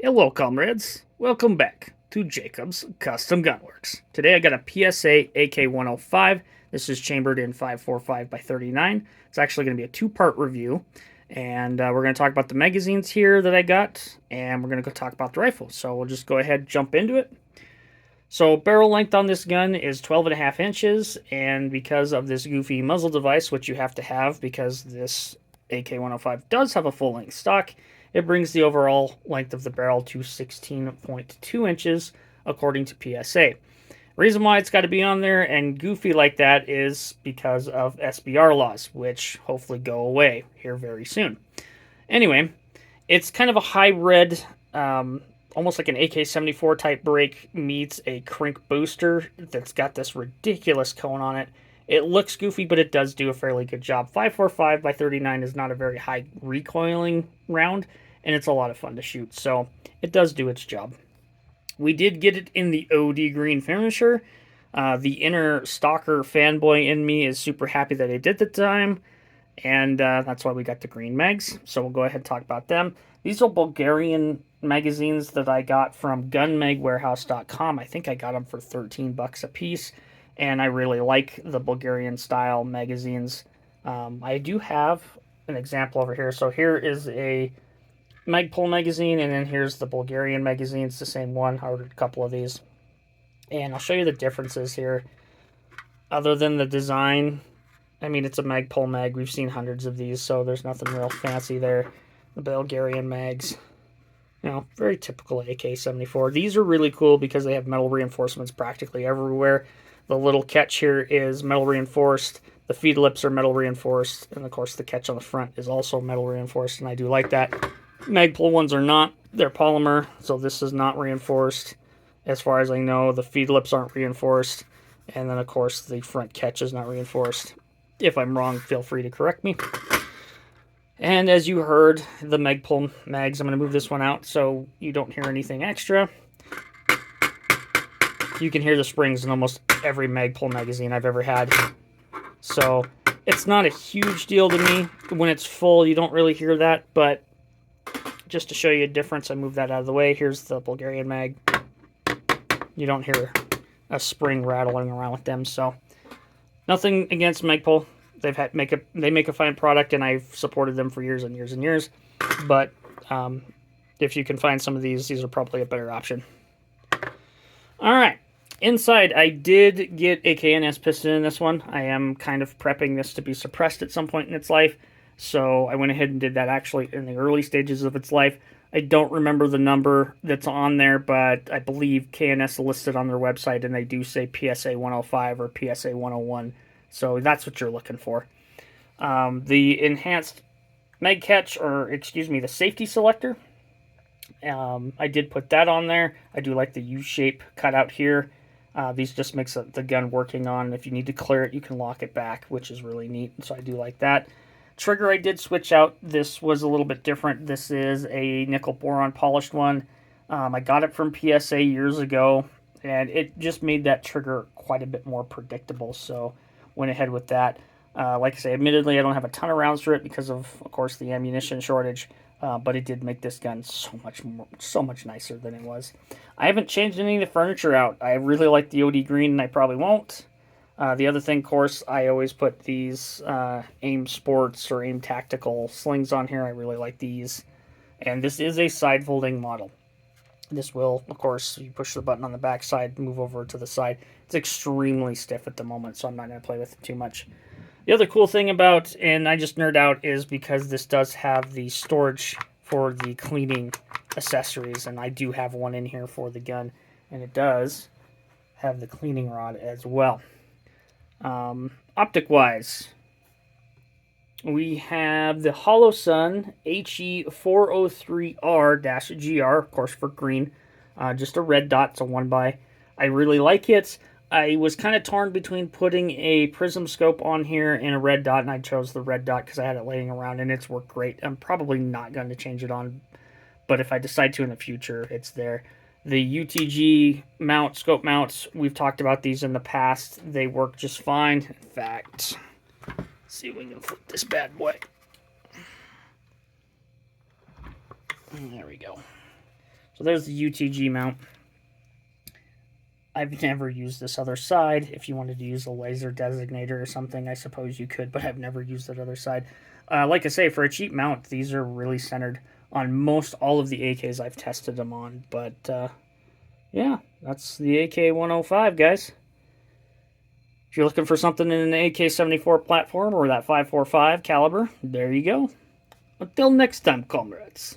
Hello, comrades. Welcome back to Jacob's Custom Gunworks. Today I got a PSA AK105. This is chambered in 545 by 39. It's actually going to be a two-part review, and we're going to talk about the magazines here that I got, and we're going to go talk about the rifle. So we'll just go ahead and jump into it. So barrel length on this gun is 12.5 inches, and because of this goofy muzzle device, which you have to have because this AK105 does have a full-length stock, it brings the overall length of the barrel to 16.2 inches, according to PSA. Reason why it's got to be on there and goofy like that is because of SBR laws, which hopefully go away here very soon. Anyway, it's kind of a hybrid, almost like an AK74 type break meets a crank booster that's got this ridiculous cone on it. It looks goofy, but it does do a fairly good job. 545 by 39 is not a very high recoiling round, and it's a lot of fun to shoot, so it does do its job. We did get it in the OD green finisher. The inner stalker fanboy in me is super happy that I did the time, and that's why we got the green mags. So we'll go ahead and talk about them. These are Bulgarian magazines that I got from gunmagwarehouse.com. I think I got them for 13 bucks a piece, and I really like the Bulgarian style magazines. I do have an example over here. So here is a Magpul magazine, and then here's the Bulgarian magazine. It's the same one. I ordered a couple of these, and I'll show you the differences here. Other than the design, I mean, it's a Magpul mag. We've seen hundreds of these, so there's nothing real fancy there. The Bulgarian mags, very typical AK74. These are really cool because they have metal reinforcements practically everywhere. The little catch here is metal reinforced. The feed lips are metal reinforced, and of course the catch on the front is also metal reinforced, and I do like that. Magpul ones are not. They're polymer, so this is not reinforced. As far as I know, the feed lips aren't reinforced, and then of course the front catch is not reinforced. If I'm wrong, feel free to correct me. And as you heard, the Magpul mags, I'm going to move this one out so you don't hear anything extra. You can hear the springs in almost every Magpul magazine I've ever had. So it's not a huge deal to me. When it's full, you don't really hear that, but just to show you a difference, I moved that out of the way. Here's the Bulgarian mag. You don't hear a spring rattling around with them, so nothing against Magpul. They make a fine product, and I've supported them for years and years and years. But if you can find some of these are probably a better option. All right. Inside, I did get a KNS piston in this one. I am kind of prepping this to be suppressed at some point in its life, so I went ahead and did that actually in the early stages of its life. I don't remember the number that's on there, but I believe KNS listed on their website, and they do say PSA 105 or PSA 101, so that's what you're looking for. The enhanced mag catch, the safety selector, I did put that on there. I do like the U-shape cutout here. These just makes the gun working on. If you need to clear it, you can lock it back, which is really neat. So I do like that. Trigger I did switch out. This was a little bit different. This is a nickel boron polished one. I got it from PSA years ago, and it just made that trigger quite a bit more predictable. So went ahead with that. Like I say, admittedly, I don't have a ton of rounds for it because of course, the ammunition shortage. But it did make this gun so much nicer than it was. I haven't changed any of the furniture out. I really like the OD green, and I probably won't. The other thing, of course, I always put these AIM Sports or AIM Tactical slings on here. I really like these. And this is a side-folding model. This will, of course, you push the button on the back side, move over to the side. It's extremely stiff at the moment, so I'm not going to play with it too much. The other cool thing about, and I just nerd out, is because this does have the storage for the cleaning accessories, and I do have one in here for the gun, and it does have the cleaning rod as well. Optic-wise, we have the Holosun HE403R-GR, of course for green, just a red dot, it's a 1x. I really like it. I was kind of torn between putting a prism scope on here and a red dot, and I chose the red dot because I had it laying around, and it's worked great. I'm probably not going to change it on, but if I decide to in the future, it's there. The UTG scope mounts, we've talked about these in the past. They work just fine. In fact, let's see if we can flip this bad boy. There we go. So there's the UTG mount. I've never used this other side. If you wanted to use a laser designator or something, I suppose you could, but I've never used that other side. Like I say, for a cheap mount, these are really centered on most all of the AKs I've tested them on. But yeah, that's the AK-105, guys. If you're looking for something in an AK-74 platform or that 5.45 caliber, there you go. Until next time, comrades.